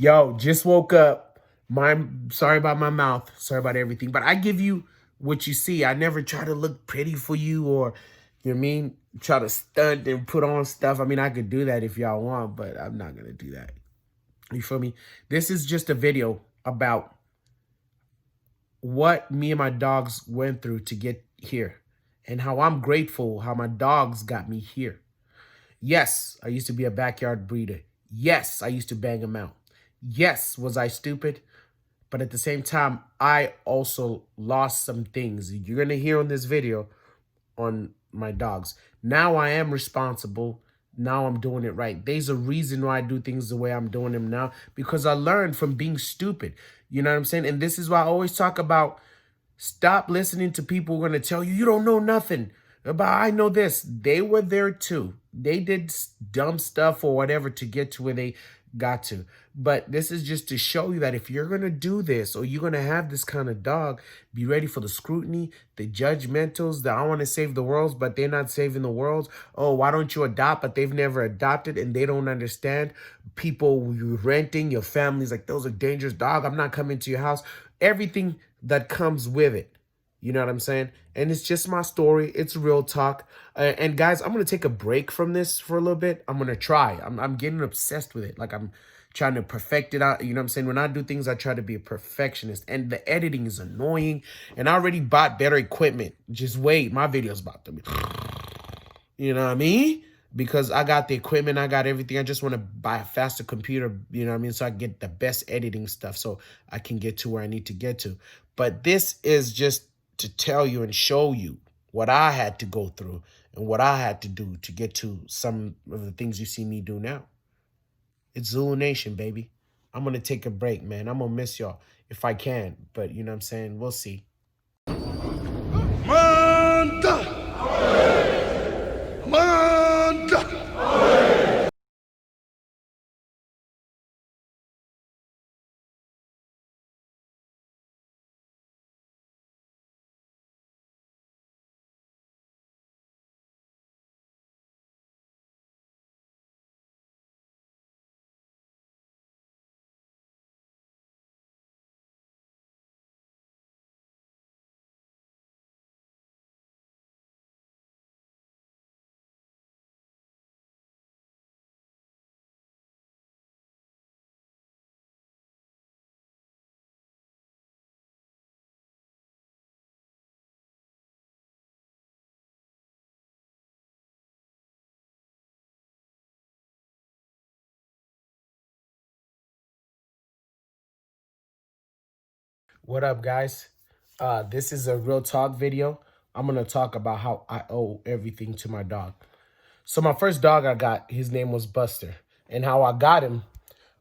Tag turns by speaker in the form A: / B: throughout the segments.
A: Yo, just woke up. Sorry about my mouth. Sorry about everything. But I give you what you see. I never try to look pretty for you or, you know what I mean? Try to stunt and put on stuff. I mean, I could do that if y'all want, but I'm not going to do that. You feel me? This is just a video about what me and my dogs went through to get here and how I'm grateful how my dogs got me here. Yes, I used to be a backyard breeder. Yes, I used to bang them out. Yes, was I stupid? But at the same time, I also lost some things. You're going to hear on this video on my dogs. Now I am responsible. Now I'm doing it right. There's a reason why I do things the way I'm doing them now, because I learned from being stupid. You know what I'm saying? And this is why I always talk about stop listening to people who are going to tell you, you don't know nothing about, I know this. They were there too. They did dumb stuff or whatever to get to where they got to. But this is just to show you that if you're going to do this or you're going to have this kind of dog, be ready for the scrutiny, the judgmentals, that I want to save the world, but they're not saving the world. Oh, why don't you adopt? But they've never adopted and they don't understand. People you're renting, your family's like, those are dangerous dog. I'm not coming to your house. Everything that comes with it. You know what I'm saying? And it's just my story. It's real talk. And guys, I'm going to take a break from this for a little bit. I'm going to try. I'm getting obsessed with it. Like I'm trying to perfect it out. You know what I'm saying? When I do things, I try to be a perfectionist. And the editing is annoying. And I already bought better equipment. Just wait. My video's about to be... You know what I mean? Because I got the equipment, I got everything. I just want to buy a faster computer, you know what I mean? So I get the best editing stuff so I can get to where I need to get to. But this is just to tell you and show you what I had to go through and what I had to do to get to some of the things you see me do now. It's Zulunation, baby. I'm going to take a break, man. I'm going to miss y'all if I can. But you know what I'm saying? We'll see. Manda! Manda! What up, guys? This is a real talk video. I'm going to talk about how I owe everything to my dog. So my first dog I got, his name was Buster. And how I got him,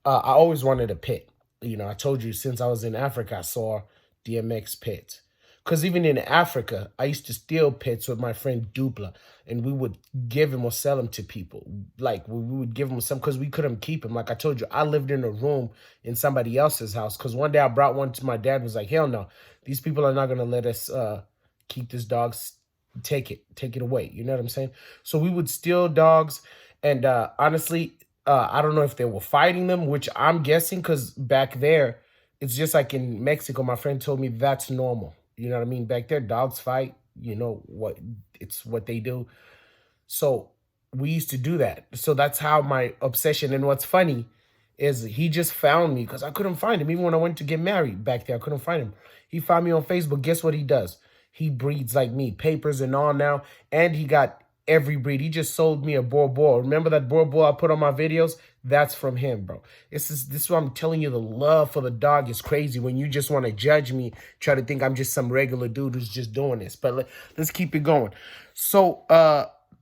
A: I always wanted a pit. You know, I told you since I was in Africa, I saw DMX pits. Because even in Africa, I used to steal pits with my friend Dupla. And we would give him or sell him to people. Like, we would give him some because we couldn't keep him. Like I told you, I lived in a room in somebody else's house. Because one day I brought one to my dad, was like, hell no. These people are not going to let us keep this dog. Take it away. You know what I'm saying? So we would steal dogs. And honestly, I don't know if they were fighting them, which I'm guessing because back there, it's just like in Mexico. My friend told me that's normal. You know what I mean? Back there, dogs fight. You know what? It's what they do. So we used to do that. So that's how my obsession. And what's funny is he just found me because I couldn't find him. Even when I went to get married back there, I couldn't find him. He found me on Facebook. Guess what he does? He breeds like me, papers and all now. And he got every breed. He just sold me a Boer Boer. Remember that Boer Boer I put on my videos? That's from him, bro. This is what I'm telling you. The love for the dog is crazy when you just want to judge me, try to think I'm just some regular dude who's just doing this. But let's keep it going. So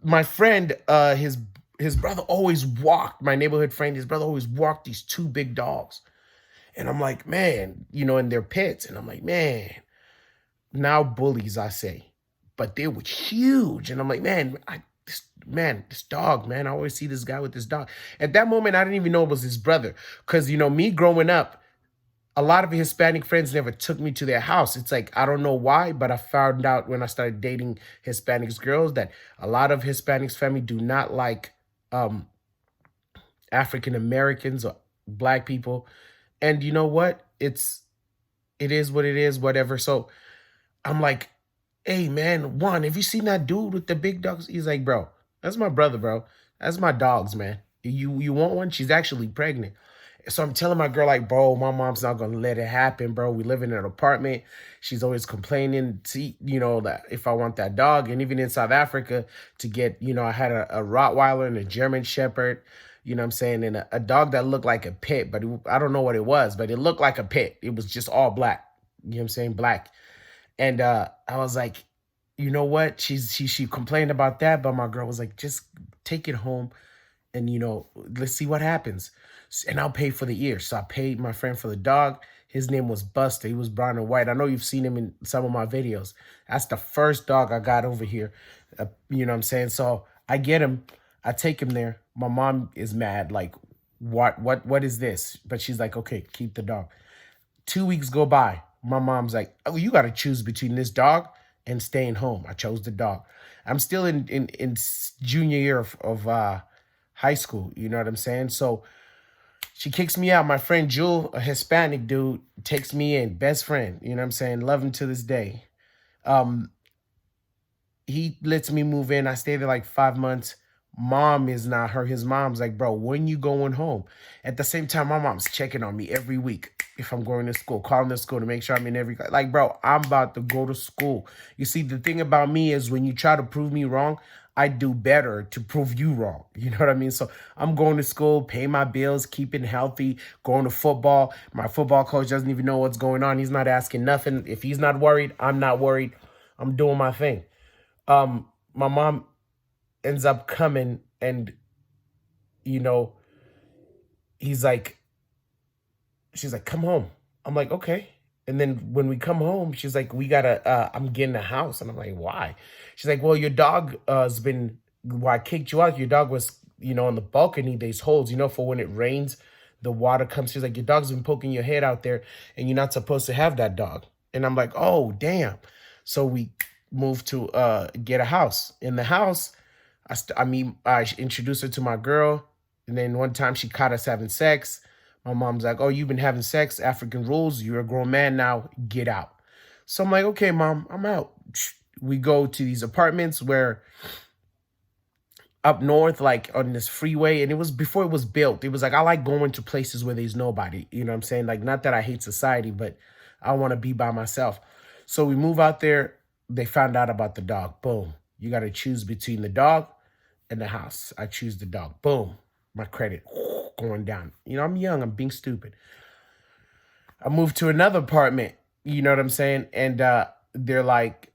A: my friend, his brother always walked, my neighborhood friend, his brother always walked these two big dogs. And I'm like, man, you know, in their pits. And I'm like, man, now bullies, I say. But they were huge. And I'm like, man, this dog, man, I always see this guy with this dog. At that moment, I didn't even know it was his brother. Because, you know, me growing up, a lot of Hispanic friends never took me to their house. It's like, I don't know why, but I found out when I started dating Hispanics girls that a lot of Hispanics family do not like African Americans or black people. And you know what? It is what it is, whatever. So I'm like, hey man, Juan, have you seen that dude with the big dogs? He's like, bro, that's my brother, bro. That's my dogs, man. You want one? She's actually pregnant. So I'm telling my girl, like, bro, my mom's not gonna let it happen, bro. We live in an apartment. She's always complaining to, that if I want that dog. And even in South Africa, to get, I had a Rottweiler and a German Shepherd, you know what I'm saying? And a dog that looked like a pit, but I don't know what it was, but it looked like a pit. It was just all black. You know what I'm saying? Black. And I was like, you know what? She complained about that, but my girl was like, just take it home and let's see what happens. And I'll pay for the ear. So I paid my friend for the dog. His name was Buster. He was brown and white. I know you've seen him in some of my videos. That's the first dog I got over here. You know what I'm saying? So I get him. I take him there. My mom is mad. Like, what is this? But she's like, okay, keep the dog. 2 weeks go by. My mom's like, oh, you got to choose between this dog and staying home. I chose the dog. I'm still in junior year of high school. You know what I'm saying? So she kicks me out. My friend Jewel, a Hispanic dude, takes me in. Best friend. You know what I'm saying? Love him to this day. He lets me move in. I stayed there like 5 months. Mom is not her. His mom's like, bro, when you going home? At the same time, my mom's checking on me every week if I'm going to school, calling the school to make sure I'm in every, like, bro, I'm about to go to school. You see, the thing about me is when you try to prove me wrong, I do better to prove you wrong. You know what I mean? So I'm going to school, paying my bills, keeping healthy, going to football. My football coach doesn't even know what's going on. He's not asking nothing. If he's not worried, I'm not worried. I'm doing my thing. My mom ends up coming and, he's like, she's like, come home. I'm like, okay. And then when we come home, she's like, I'm getting a house. And I'm like, why? She's like, well, your dog has been, I kicked you out. Your dog was, on the balcony, there's holes, for when it rains, the water comes. She's like, your dog's been poking your head out there and you're not supposed to have that dog. And I'm like, oh, damn. So we moved to get a house. In the house, I introduced her to my girl. And then one time she caught us having sex. My mom's like, oh, you've been having sex, African rules. You're a grown man now, get out. So I'm like, okay, mom, I'm out. We go to these apartments where up north, like on this freeway, and it was before it was built. It was like, I like going to places where there's nobody. You know what I'm saying? Like, not that I hate society, but I want to be by myself. So we move out there. They found out about the dog. Boom. You got to choose between the dog and the house. I choose the dog. Boom. My credit going down. I'm young. I'm being stupid. I moved to another apartment. You know what I'm saying? And they're like,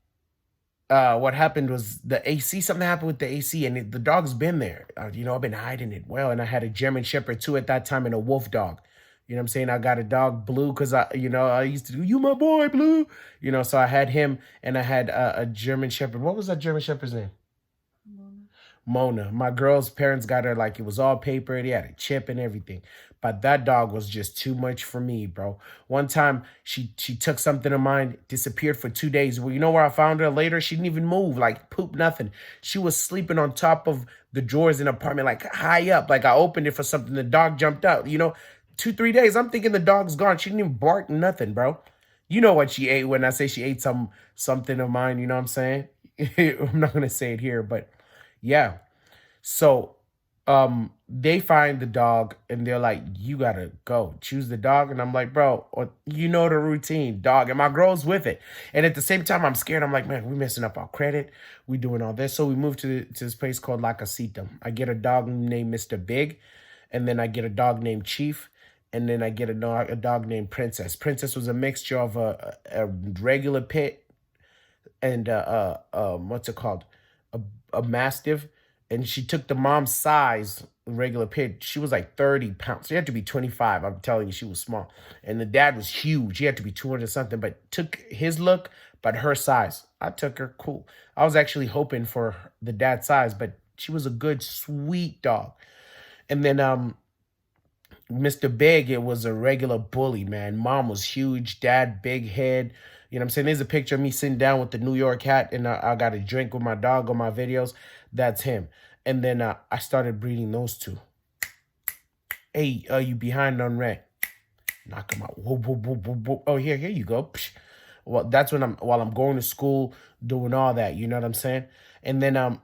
A: what happened was the AC, something happened with the AC, and the dog's been there. I've been hiding it well. And I had a German Shepherd too at that time and a wolf dog. You know what I'm saying? I got a dog, Blue, because I used to do, you my boy, Blue. So I had him and I had a German Shepherd. What was that German Shepherd's name? Mona. My girl's parents got her like it was all papered. He had a chip and everything. But that dog was just too much for me, bro. One time she took something of mine, disappeared for 2 days. Well, you know where I found her later? She didn't even move, like poop, nothing. She was sleeping on top of the drawers in the apartment, like high up. Like I opened it for something. The dog jumped out, 2-3 days. I'm thinking the dog's gone. She didn't even bark, nothing, bro. You know what she ate when I say she ate something of mine, you know what I'm saying? I'm not going to say it here, but yeah. So they find the dog and they're like, you gotta go choose the dog. And I'm like, bro, the routine, dog. And my girl's with it. And at the same time, I'm scared. I'm like, man, we're messing up our credit. We doing all this. So we moved to this place called La Casita. I get a dog named Mr. Big. And then I get a dog named Chief. And then I get a dog named Princess. Princess was a mixture of a regular pit and what's it called? A Mastiff. And she took the mom's size, regular pit. She was like 30 pounds. She had to be 25. I'm telling you, she was small. And the dad was huge. He had to be 200 something, but took his look, but her size. I took her, cool. I was actually hoping for the dad's size, but she was a good, sweet dog. And then Mr. Big, it was a regular bully, man. Mom was huge, dad, big head. You know what I'm saying? There's a picture of me sitting down with the New York hat and I got a drink with my dog on my videos. That's him. And then I started breeding those two. Hey, you behind on rent? Knock them out. Whoop, whoop, whoop, whoop, whoop. Oh, here you go. Psh. Well, that's when while I'm going to school, doing all that. You know what I'm saying? And then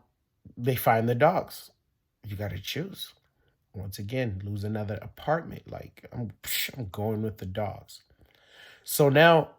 A: they find the dogs. You got to choose. Once again, lose another apartment. Like I'm going with the dogs. So now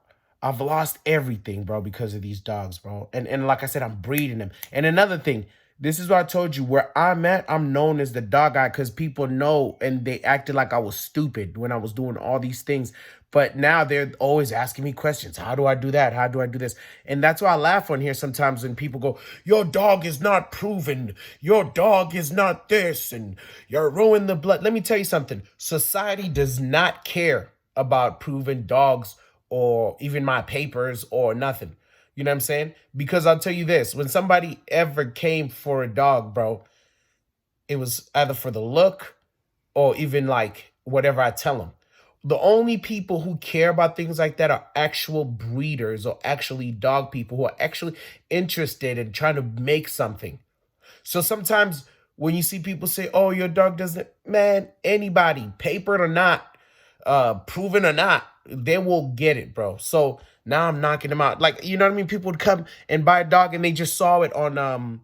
A: I've lost everything, bro, because of these dogs, bro. And like I said, I'm breeding them. And another thing, this is what I told you. Where I'm at, I'm known as the dog guy because people know and they acted like I was stupid when I was doing all these things. But now they're always asking me questions. How do I do that? How do I do this? And that's why I laugh on here sometimes when people go, your dog is not proven. Your dog is not this. And you're ruining the blood. Let me tell you something. Society does not care about proven dogs or even my papers or nothing. You know what I'm saying? Because I'll tell you this, when somebody ever came for a dog, bro, it was either for the look or even like whatever I tell them. The only people who care about things like that are actual breeders or actually dog people who are actually interested in trying to make something. So sometimes when you see people say, oh, your dog doesn't, man, anybody, papered or not, proven or not, they will get it, bro. So now I'm knocking them out. Like, you know what I mean? People would come and buy a dog and they just saw it on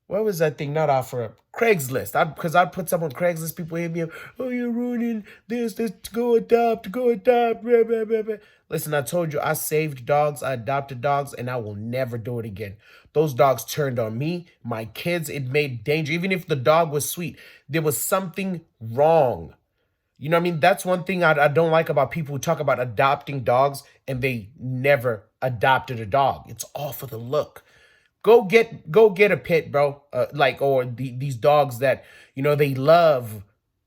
A: what was that thing? Not offer Craigslist. Because I'd put some on Craigslist. People hit me up. Oh, you're ruining this. Go adopt. Blah, blah, blah, blah. Listen, I told you I saved dogs. I adopted dogs, and I will never do it again. Those dogs turned on me, my kids. It made danger. Even if the dog was sweet, there was something wrong. You know what I mean? That's one thing I don't like about people who talk about adopting dogs and they never adopted a dog. It's all for the look. Go get a pit, bro. Like or these dogs that they love,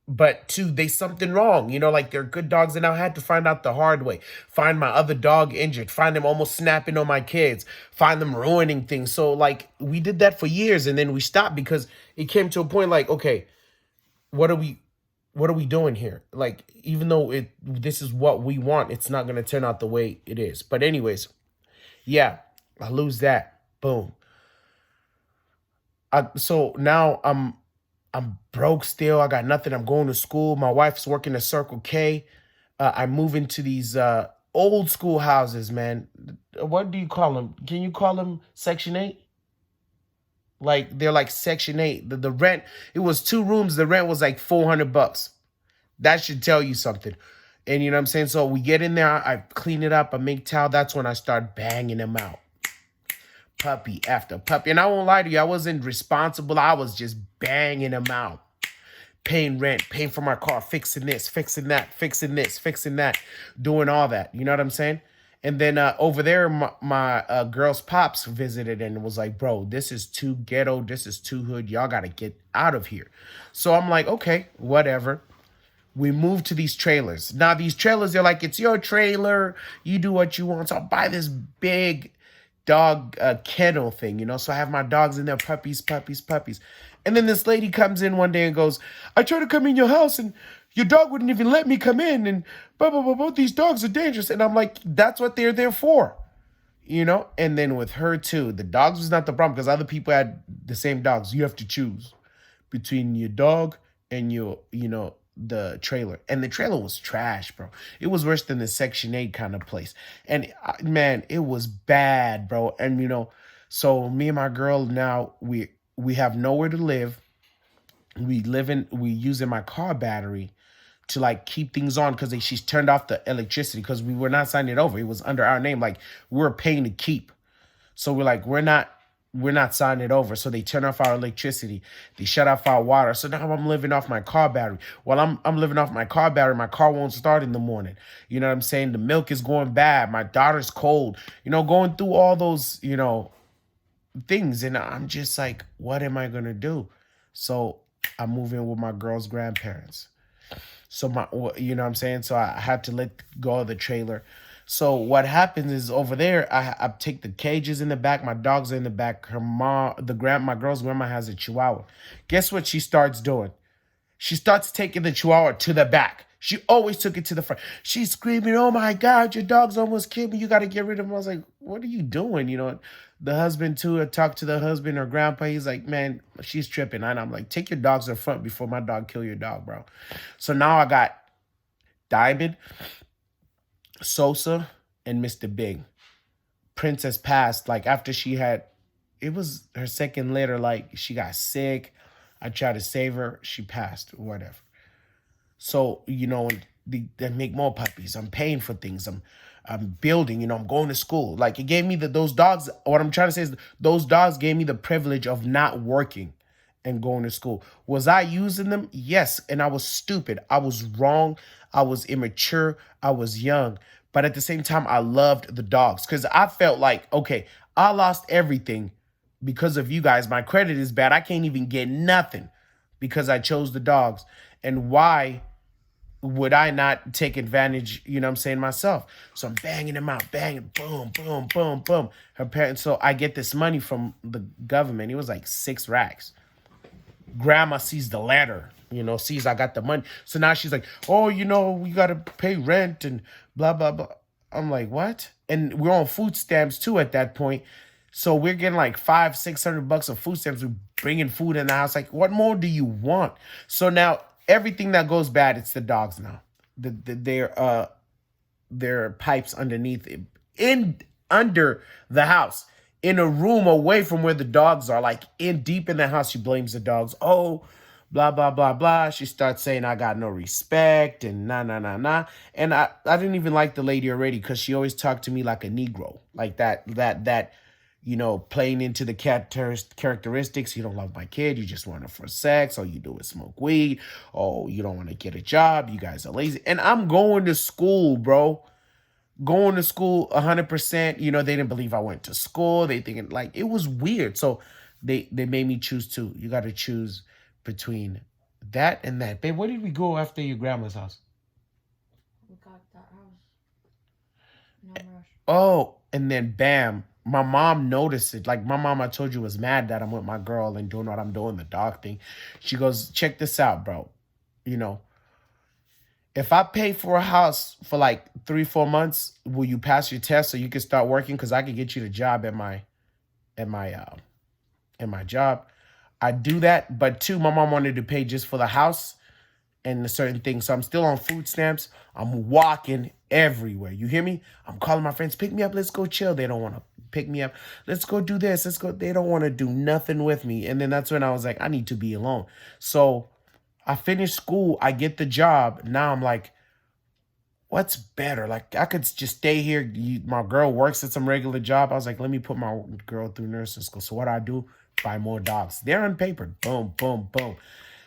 A: but too they something wrong. Like they're good dogs, and I had to find out the hard way. Find my other dog injured. Find them almost snapping on my kids. Find them ruining things. So like we did that for years, and then we stopped because it came to a point like, okay, what are we doing here? Like even though this is what we want, it's not gonna turn out the way it is. But anyways, yeah, I lose that. Boom. So now I'm broke still. I got nothing. I'm going to school. My wife's working at Circle K. I move into these old school houses, man. What do you call them? Can you call them Section 8? Like they're like Section 8. The rent, it was 2 rooms. The rent was like $400. That should tell you something. And you know what I'm saying? So we get in there, I clean it up, I make towel. That's when I start banging them out. Puppy after puppy. And I won't lie to you, I wasn't responsible. I was just banging them out. Paying rent, paying for my car, fixing this, fixing that, fixing this, fixing that, doing all that. You know what I'm saying? And then over there, my girl's pops visited and was like, bro, this is too ghetto. This is too hood. Y'all got to get out of here. So I'm like, okay, whatever. We moved to these trailers. Now, these trailers, they're like, it's your trailer. You do what you want. So I'll buy this big dog kennel thing, So I have my dogs in there, puppies. And then this lady comes in one day and goes, I tried to come in your house and your dog wouldn't even let me come in. And blah, blah, blah, blah. These dogs are dangerous. And I'm like, that's what they're there for. And then with her too, the dogs was not the problem because other people had the same dogs. You have to choose between your dog and the trailer. And the trailer was trash, bro. It was worse than the Section 8 kind of place. And man, it was bad, bro. And so me and my girl now, we have nowhere to live. We using my car battery to like keep things on because she's turned off the electricity because we were not signing it over. It was under our name. Like we were paying to keep. So we're like, we're not signing it over. So they turn off our electricity. They shut off our water. So now I'm living off my car battery. While I'm living off my car battery, my car won't start in the morning. You know what I'm saying? The milk is going bad. My daughter's cold. Going through all those, things. And I'm just like, what am I going to do? So I move in with my girl's grandparents. So you know what I'm saying? So I had to let go of the trailer. So what happens is over there, I take the cages in the back. My dogs are in the back. My girl's grandma has a Chihuahua. Guess what she starts doing? She starts taking the Chihuahua to the back. She always took it to the front. She's screaming, "Oh my God, your dog's almost killed me. You got to get rid of him." I was like, "What are you doing?" The husband too, I talked to the husband or grandpa. He's like, "Man, she's tripping." And I'm like, "Take your dogs in front before my dog kill your dog, bro." So now I got Diamond, Sosa, and Mr. Big. Princess passed like after she had, it was her second litter. Like she got sick. I tried to save her. She passed, whatever. So, they make more puppies. I'm paying for things. I'm building, I'm going to school. Like it gave me those dogs. What I'm trying to say is those dogs gave me the privilege of not working and going to school. Was I using them? Yes. And I was stupid. I was wrong. I was immature. I was young. But at the same time, I loved the dogs because I felt like, okay, I lost everything because of you guys. My credit is bad. I can't even get nothing because I chose the dogs. And why would I not take advantage, myself? So I'm banging them out, banging, boom, boom, boom, boom. Her parents, so I get this money from the government. It was like 6 racks. Grandma sees the letter, sees I got the money. So now she's like, "Oh, we got to pay rent and blah, blah, blah." I'm like, "What?" And we're on food stamps too at that point. So we're getting like $500-600 of food stamps. We're bringing food in the house. Like, what more do you want? So now everything that goes bad, it's the dogs now. Their pipes underneath under the house, in a room away from where the dogs are, like in deep in the house. She blames the dogs. Oh, blah blah blah blah. She starts saying I got no respect and nah nah nah nah. And I didn't even like the lady already because she always talked to me like a Negro, like that. Playing into the characteristics. You don't love my kid. You just want her for sex. All you do is smoke weed. Oh, you don't want to get a job. You guys are lazy. And I'm going to school, bro. Going to school 100%. They didn't believe I went to school. They thinking like it was weird. So they made me choose two. You got to choose between that and that. Babe, where did we go after your grandma's house?
B: We got that house. No rush.
A: Oh, and then bam. My mom noticed it. Like my mom, I told you, was mad that I'm with my girl and doing what I'm doing, the dog thing. She goes, "Check this out, bro. If I pay for a house for like 3-4 months, will you pass your test so you can start working? Because I can get you the job at my job." I do that, but two, my mom wanted to pay just for the house and a certain thing. So I'm still on food stamps. I'm walking everywhere. You hear me? I'm calling my friends, "Pick me up. Let's go chill." They don't want to pick me up. "Let's go do this. Let's go." They don't want to do nothing with me. And then that's when I was like, I need to be alone. So I finished school. I get the job. Now I'm like, what's better? Like I could just stay here. My girl works at some regular job. I was like, let me put my girl through nursing school. So what I do, buy more dogs. They're unpapered. Boom, boom, boom.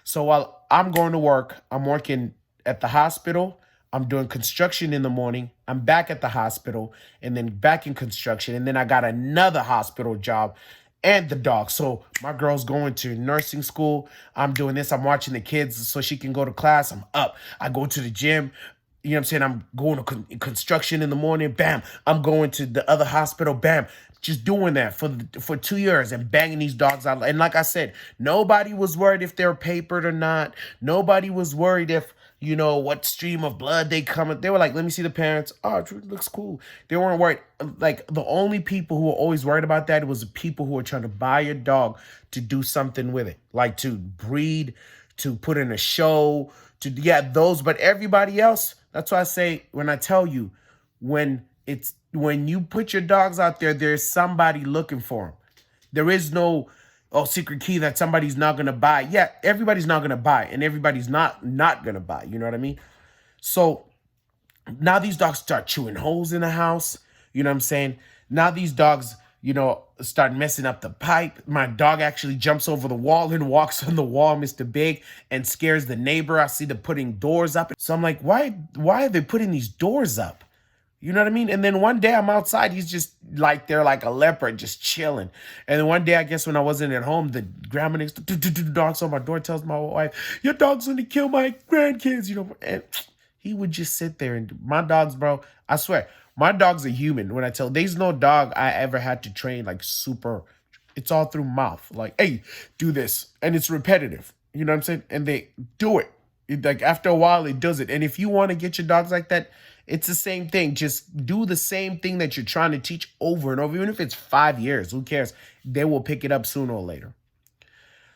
A: So while I'm going to work, I'm working at the hospital. I'm doing construction in the morning. I'm back at the hospital and then back in construction. And then I got another hospital job and the dog. So my girl's going to nursing school. I'm doing this. I'm watching the kids so she can go to class. I'm up. I go to the gym. You know what I'm saying? I'm going to construction in the morning. Bam. I'm going to the other hospital. Bam. Just doing that for 2 years and banging these dogs out. And like I said, nobody was worried if they're papered or not. Nobody was worried if, what stream of blood they come. They were like, let me see the parents. Oh, it looks cool. They weren't worried. Like the only people who were always worried about that was the people who were trying to buy a dog to do something with it. Like to breed, to put in a show, those. But everybody else, that's why I say, when I tell you, when you put your dogs out there, there's somebody looking for them. There is no secret key that somebody's not gonna buy. Yeah, everybody's not gonna buy, and everybody's not gonna buy. You know what I mean? So now these dogs start chewing holes in the house. You know what I'm saying? Now these dogs, start messing up the pipe. My dog actually jumps over the wall and walks on the wall, Mr. Big, and scares the neighbor. I see them putting doors up. So I'm like, why are they putting these doors up? You know what I mean? And then one day I'm outside, he's just like there like a leopard, just chilling. And then one day, I guess when I wasn't at home, the grandma next to the dogs on my door tells my wife, "Your dog's gonna kill my grandkids," and he would just sit there. And my dogs, bro, I swear, my dog's a human. When I tell, there's no dog I ever had to train like super. It's all through mouth. Like, hey, do this. And it's repetitive. You know what I'm saying? And they do it. Like after a while, it does it. And if you want to get your dogs like that, it's the same thing. Just do the same thing that you're trying to teach over and over. Even if it's 5 years, who cares? They will pick it up sooner or later.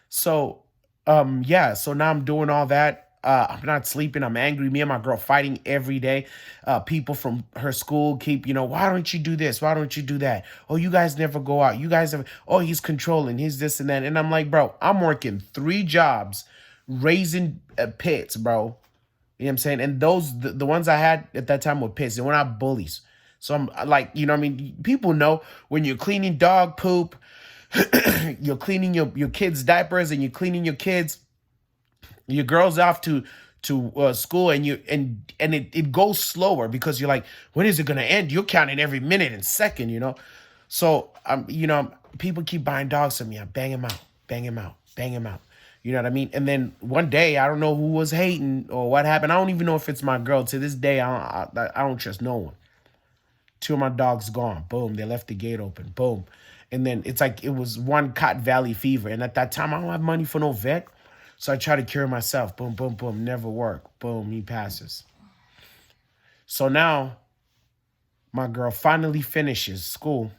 A: So, yeah. So now I'm doing all that. I'm not sleeping. I'm angry. Me and my girl fighting every day. People from her school keep, why don't you do this? Why don't you do that? Oh, you guys never go out. You guys have. Oh, he's controlling. He's this and that. And I'm like, bro, I'm working 3 jobs, raising pits, bro. You know what I'm saying? And those the ones I had at that time were pits. They were not bullies. So I'm like, what I mean? People know when you're cleaning dog poop, you're cleaning your kids' diapers, and you're cleaning your girls off to school, and it goes slower because you're like, when is it gonna end? You're counting every minute and second. So people keep buying dogs from me. I bang them out, bang them out, bang them out. You know what I mean? And then one day, I don't know who was hating or what happened. I don't even know if it's my girl. To this day, I don't trust no one. 2 of my dogs gone. Boom. They left the gate open. Boom. And then it's like it was one Cotton Valley fever. And at that time, I don't have money for no vet. So I try to cure myself. Boom, boom, boom. Never work. Boom. He passes. So now my girl finally finishes school.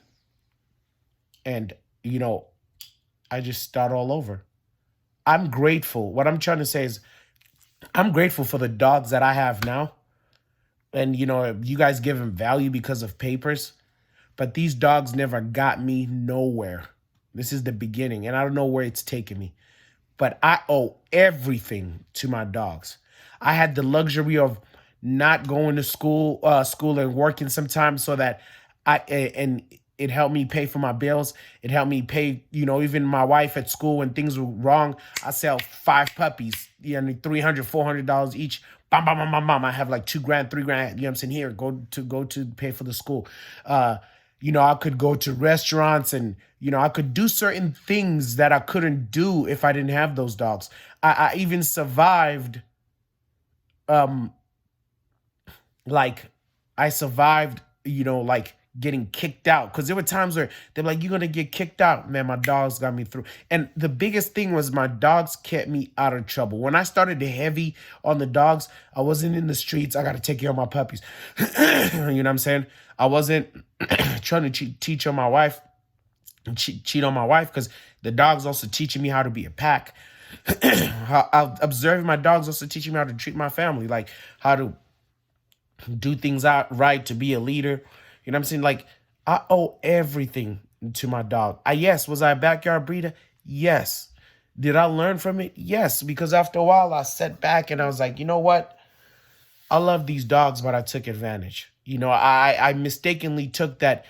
A: And, I just start all over. I'm grateful. What I'm trying to say is I'm grateful for the dogs that I have now. And, you guys give them value because of papers. But these dogs never got me nowhere. This is the beginning. And I don't know where it's taken me. But I owe everything to my dogs. I had the luxury of not going to school and working sometimes so that and it helped me pay for my bills. It helped me pay, even my wife at school when things were wrong. I sell 5 puppies, $300, $400 each. Bam, bam, bam, bam, bam. I have like $2,000, $3,000. You know what I'm saying? Here, go to pay for the school. I could go to restaurants and, I could do certain things that I couldn't do if I didn't have those dogs. I even survived, like, I survived, like getting kicked out. Because there were times where they're like, you're going to get kicked out. Man, my dogs got me through. And the biggest thing was my dogs kept me out of trouble. When I started to heavy on the dogs, I wasn't in the streets. I got to take care of my puppies. You know what I'm saying? I wasn't trying to teach on my wife, cheat on my wife, because the dog's also teaching me how to be a pack. Observing my dogs also teaching me how to treat my family, like how to do things out right, to be a leader. You know what I'm saying? Like, I owe everything to my dog. Yes, was I a backyard breeder? Yes. Did I learn from it? Yes, because after a while I sat back and I was like, you know what? I love these dogs, but I took advantage. I mistakenly took that.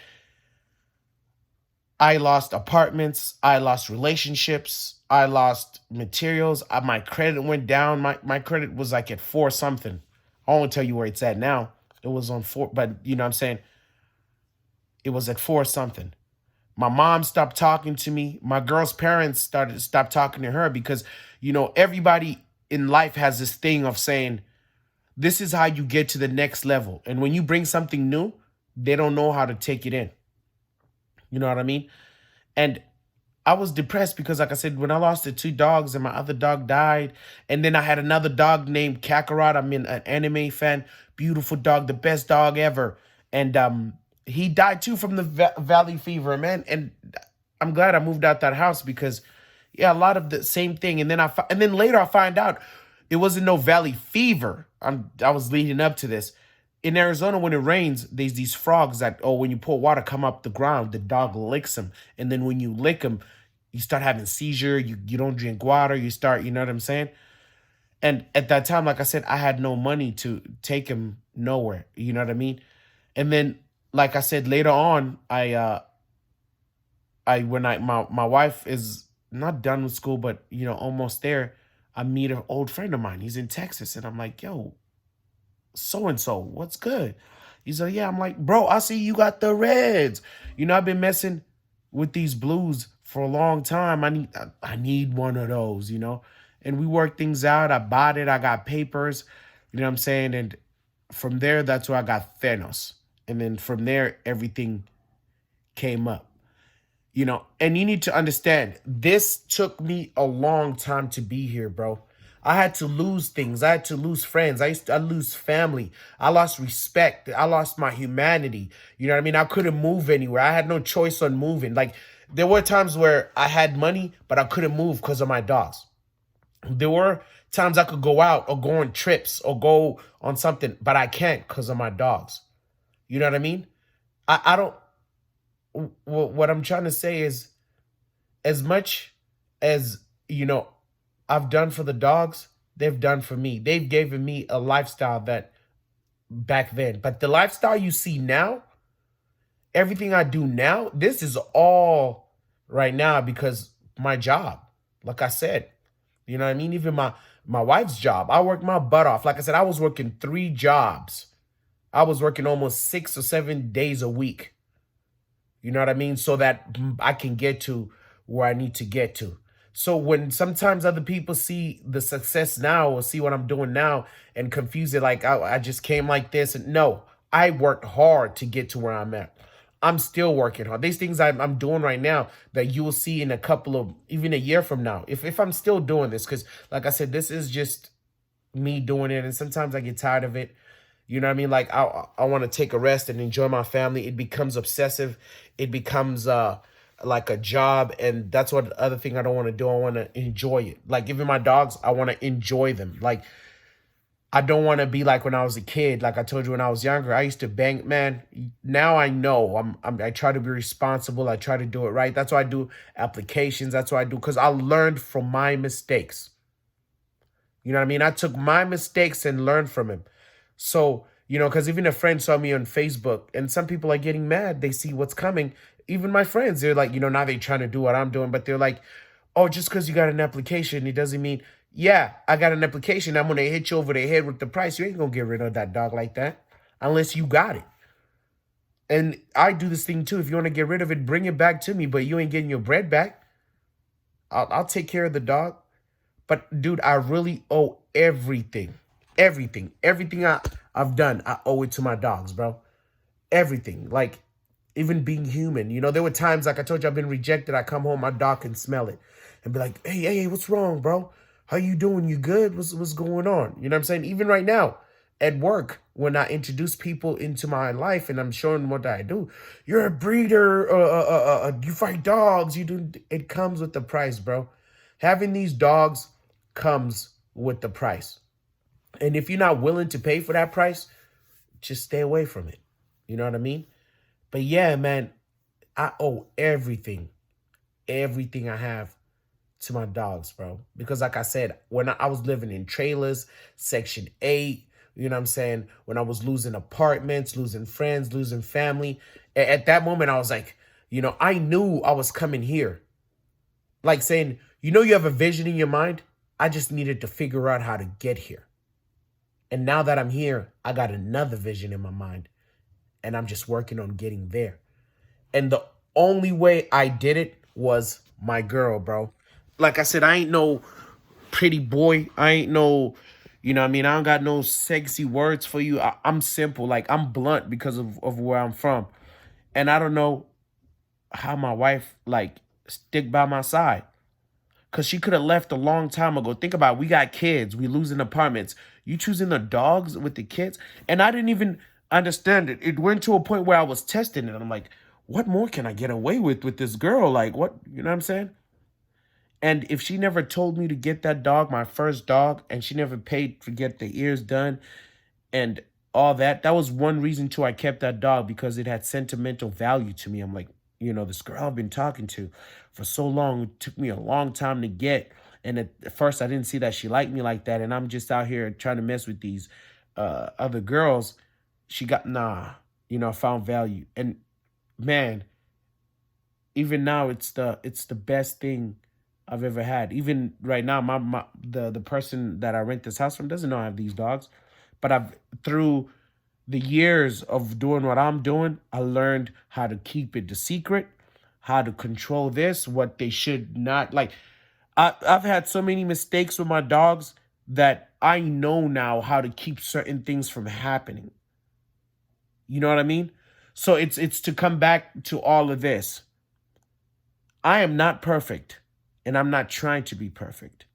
A: I lost apartments. I lost relationships. I lost materials. My credit went down. My credit was like at 4 something. I won't tell you where it's at now. It was on 4, but you know what I'm saying? It was at 4 something. My mom stopped talking to me. My girl's parents stopped talking to her because, everybody in life has this thing of saying, this is how you get to the next level. And when you bring something new, they don't know how to take it in. You know what I mean? And I was depressed because, like I said, when I lost the 2 dogs and my other dog died, and then I had another dog named Kakarot. I'm an anime fan. Beautiful dog, the best dog ever. And he died too from the valley fever, man. And I'm glad I moved out that house because, yeah, a lot of the same thing. And then later I find out it wasn't no valley fever. I was leading up to this. In Arizona, when it rains, there's these frogs that, when you pour water, come up the ground. The dog licks them. And then when you lick them, you start having seizure. You don't drink water. You start, you know what I'm saying? And at that time, like I said, I had no money to take him nowhere. You know what I mean? And then, like I said, later on, my wife is not done with school, but, almost there, I meet an old friend of mine. He's in Texas. And I'm like, yo, so-and-so, what's good? He's like, yeah. I'm like, bro, I see you got the reds. I've been messing with these blues for a long time. I need one of those, and we worked things out. I bought it. I got papers, you know what I'm saying? And from there, that's where I got Thanos. And then from there, everything came up, and you need to understand, this took me a long time to be here, bro. I had to lose things. I had to lose friends. I lose family. I lost respect. I lost my humanity. You know what I mean? I couldn't move anywhere. I had no choice on moving. Like there were times where I had money, but I couldn't move because of my dogs. There were times I could go out or go on trips or go on something, but I can't because of my dogs. You know what I mean? I don't. What I'm trying to say is, as much as I've done for the dogs, they've done for me. They've given me a lifestyle that back then, but the lifestyle you see now, everything I do now, this is all right now because my job. Like I said, you know what I mean? Even my wife's job. I worked my butt off. Like I said, I was working 3 jobs. I was working almost 6 or 7 days a week. You know what I mean? So that I can get to where I need to get to. So when sometimes other people see the success now or see what I'm doing now and confuse it like I just came like this, and no, I worked hard to get to where I'm at. I'm still working hard. These things I'm doing right now that you will see in a couple of, even a year from now, if I'm still doing this, because like I said, this is just me doing it, and sometimes I get tired of it. You know what I mean? Like I want to take a rest and enjoy my family. It becomes obsessive. It becomes like a job, and that's what the other thing I don't want to do. I want to enjoy it. Like even my dogs, I want to enjoy them. Like I don't want to be like when I was a kid. Like I told you when I was younger, I used to bang. Man, now I know. I try to be responsible. I try to do it right. That's why I do applications. That's why I do, because I learned from my mistakes. You know what I mean? I took my mistakes and learned from him. So, because even a friend saw me on Facebook, and some people are getting mad. They see what's coming. Even my friends, they're like, now they're trying to do what I'm doing, but they're like, oh, just because you got an application, it doesn't mean, yeah, I got an application. I'm going to hit you over the head with the price. You ain't going to get rid of that dog like that unless you got it. And I do this thing too. If you want to get rid of it, bring it back to me, but you ain't getting your bread back. I'll take care of the dog. But dude, I really owe everything. Everything I've done, I owe it to my dogs, bro. Everything. Like, even being human. There were times, like I told you, I've been rejected. I come home, my dog can smell it. And be like, hey, what's wrong, bro? How you doing? You good? What's going on? You know what I'm saying? Even right now, at work, when I introduce people into my life and I'm showing what I do, you're a breeder, you fight dogs, you do. It comes with the price, bro. Having these dogs comes with the price. And if you're not willing to pay for that price, just stay away from it. You know what I mean? But yeah, man, I owe everything I have to my dogs, bro. Because like I said, when I was living in trailers, Section 8, you know what I'm saying? When I was losing apartments, losing friends, losing family. At that moment, I was like, I knew I was coming here. Like saying, you have a vision in your mind. I just needed to figure out how to get here. And now that I'm here, I got another vision in my mind. And I'm just working on getting there. And the only way I did it was my girl, bro. Like I said, I ain't no pretty boy. I ain't no, you know what I mean? I don't got no sexy words for you. I'm simple. Like, I'm blunt because of where I'm from. And I don't know how my wife, like, stick by my side. Because she could have left a long time ago. Think about it. We got kids. We losing apartments. You choosing the dogs with the kids? And I didn't even understand it. It went to a point where I was testing it. And I'm like, what more can I get away with this girl? Like, what? You know what I'm saying? And if she never told me to get that dog, my first dog, and she never paid to get the ears done and all that, that was one reason too I kept that dog, because it had sentimental value to me. I'm like, this girl I've been talking to for so long, it took me a long time to get. And at first I didn't see that she liked me like that. And I'm just out here trying to mess with these other girls. She got, I found value. And man, even now it's the best thing I've ever had. Even right now, the person that I rent this house from doesn't know I have these dogs. But through the years of doing what I'm doing, I learned how to keep it the secret, how to control this, what they should not like. I've had so many mistakes with my dogs that I know now how to keep certain things from happening. You know what I mean? So it's to come back to all of this. I am not perfect, and I'm not trying to be perfect.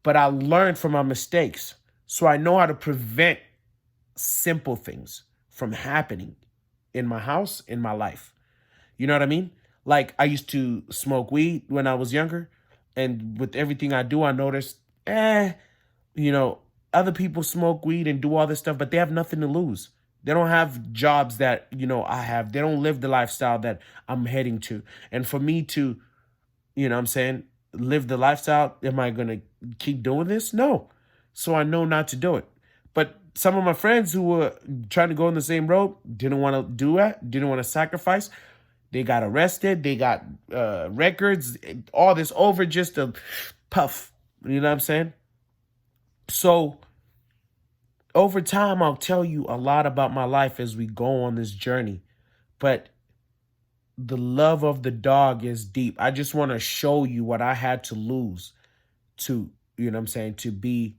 A: but I learned from my mistakes. So I know how to prevent simple things from happening in my house, in my life. You know what I mean? Like I used to smoke weed when I was younger, and with everything I do, I noticed, you know, other people smoke weed and do all this stuff, but they have nothing to lose. They don't have jobs that, I have. They don't live the lifestyle that I'm heading to. And for me to, I'm saying, live the lifestyle, am I going to keep doing this? No. So I know not to do it. But some of my friends who were trying to go in the same road didn't want to do that, didn't want to sacrifice. They got arrested. They got records, all this over just a puff. You know what I'm saying? So over time, I'll tell you a lot about my life as we go on this journey. But the love of the dog is deep. I just want to show you what I had to lose to, to be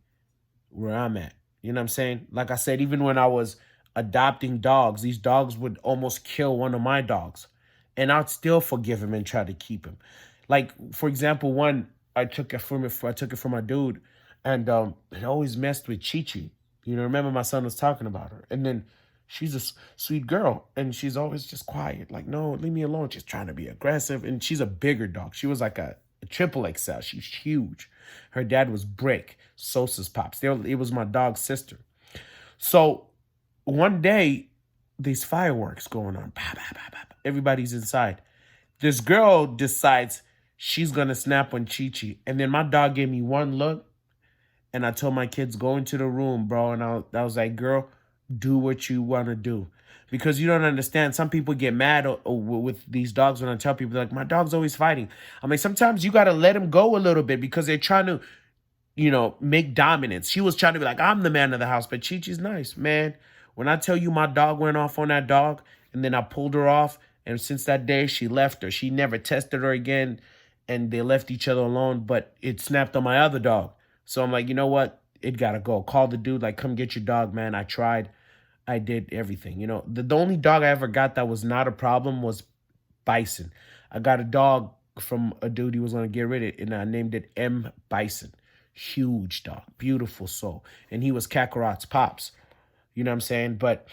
A: where I'm at. You know what I'm saying? Like I said, even when I was adopting dogs, these dogs would almost kill one of my dogs. And I'd still forgive him and try to keep him. Like, for example, one I took it from my dude, and it always messed with Chi Chi. Remember my son was talking about her. And then she's a sweet girl, and she's always just quiet. Like, no, leave me alone. She's trying to be aggressive. And she's a bigger dog. She was like a triple XL. She's huge. Her dad was Brick, Sosa's pops. It was my dog's sister. So one day, these fireworks going on. Bah, bah, bah, bah. Everybody's inside. This girl decides she's going to snap on Chi Chi. And then my dog gave me one look. And I told my kids, go into the room, bro. And I was like, girl, do what you want to do. Because you don't understand. Some people get mad with these dogs when I tell people, like, my dog's always fighting. I'm like, sometimes you got to let him go a little bit because they're trying to, make dominance. She was trying to be like, I'm the man of the house. But Chi-Chi's nice, man. When I tell you my dog went off on that dog and then I pulled her off, and since that day, she left her. She never tested her again, and they left each other alone, but it snapped on my other dog. So I'm like, you know what? It got to go. Call the dude, like, come get your dog, man. I tried. I did everything. The only dog I ever got that was not a problem was Bison. I got a dog from a dude he was going to get rid of it, and I named it M. Bison. Huge dog. Beautiful soul. And he was Kakarot's pops. You know what I'm saying? But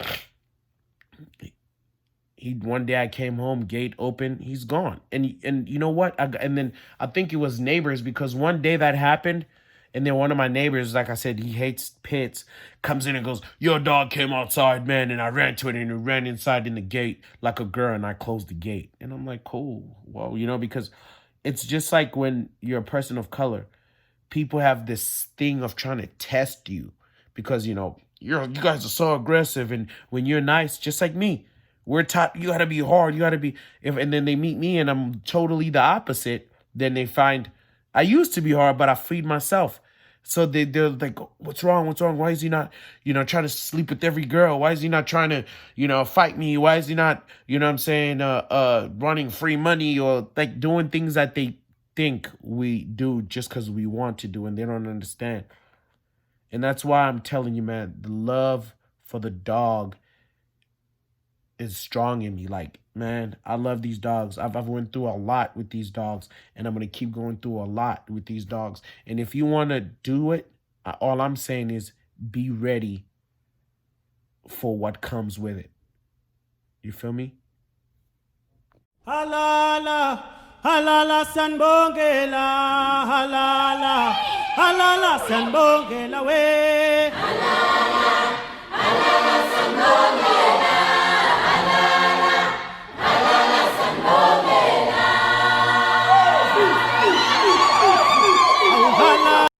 A: one day I came home, gate open, he's gone. And you know what? And then I think it was neighbors, because one day that happened, and then one of my neighbors, like I said, he hates pits, comes in and goes, your dog came outside, man, and I ran to it, and it ran inside in the gate like a girl, and I closed the gate. And I'm like, cool. Well, because it's just like when you're a person of color, people have this thing of trying to test you because, you guys are so aggressive, and when you're nice, just like me, we're taught you got to be hard. You got to be, and then they meet me and I'm totally the opposite. Then they find I used to be hard, but I freed myself. So they're like, what's wrong? What's wrong? Why is he not, trying to sleep with every girl? Why is he not trying to, fight me? Why is he not, what I'm saying, running free money, or like doing things that they think we do just because we want to do, and they don't understand. And that's why I'm telling you, man, the love for the dog is strong in me. Like, man, I love these dogs. I've went through a lot with these dogs, and I'm going to keep going through a lot with these dogs. And if you want to do it, all I'm saying is be ready for what comes with it. You feel me?
C: Halala, halala sanbongela, halala, halala sanbongela we.